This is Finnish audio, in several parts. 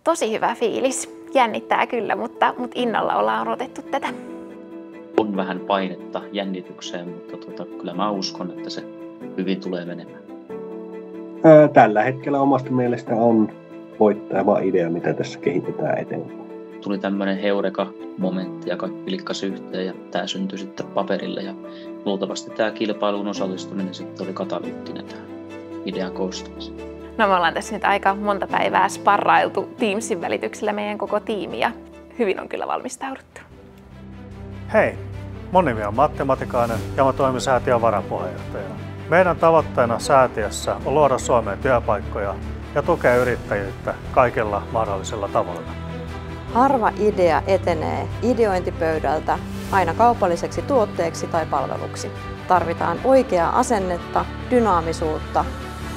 Tosi hyvä fiilis. Jännittää kyllä, mutta innolla ollaan odotettu tätä. On vähän painetta jännitykseen, mutta kyllä mä uskon, että se hyvin tulee menemään. Tällä hetkellä omasta mielestä on voittava idea, mitä tässä kehitetään eteenpäin. Tuli tämmöinen heureka-momentti ja kaikki klikkasi yhteen ja tämä syntyi sitten paperille. Ja luultavasti tämä kilpailuun osallistuminen sitten oli katalyyttinen tähän idean koostumiseen. No me ollaan tässä nyt aika monta päivää sparrailtu Teamsin välityksellä meidän koko tiimi ja hyvin on kyllä valmistauduttu. Hei, mun nimi on Matti Matikainen ja mä toimin säätiön varapuheenjohtajana. Meidän tavoitteena säätiössä on luoda Suomeen työpaikkoja ja tukea yrittäjyyttä kaikilla mahdollisilla tavoilla. Harva idea etenee ideointipöydältä aina kaupalliseksi tuotteeksi tai palveluksi. Tarvitaan oikeaa asennetta, dynaamisuutta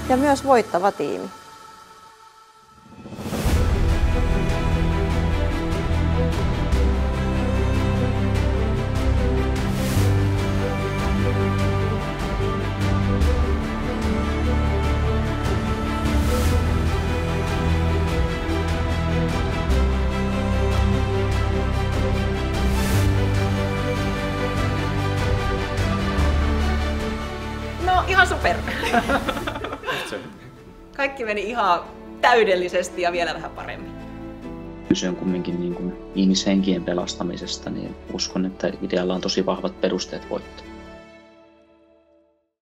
ja myös voittava tiimi. No ihan super. Kaikki meni ihan täydellisesti ja vielä vähän paremmin. Kyse on kumminkin niin kuin ihmishenkien pelastamisesta, niin uskon, että idealla on tosi vahvat perusteet voittaa.